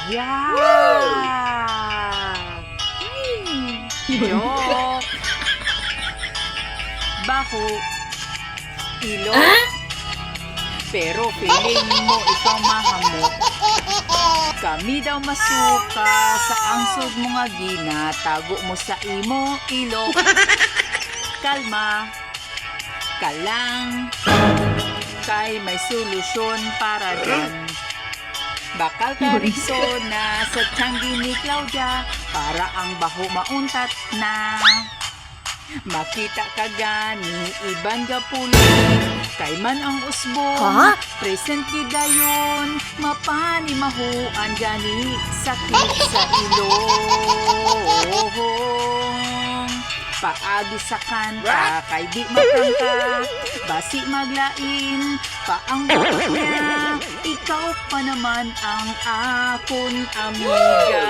Yak! Joke! Baho. Ilong. Pero feeling mo ikaw mahamot. Kami daw masuka sa angsod mo nga gina. Tago mo sa imo ilok. Kalma. Kalang. Kay may solusyon para dyan. Bakal ka Rexona sa tiyanggi ni Claudia para ang baho mauntat na. Makita ka gani, iban ga puling, kay man ang usbong, Ha? present gidayon, mapani mahuan gani, sakit sa ilong. Paagi sa kanta, kay di magkangka, basi maglain, paang buka, ikaw pa naman ang akon amiga.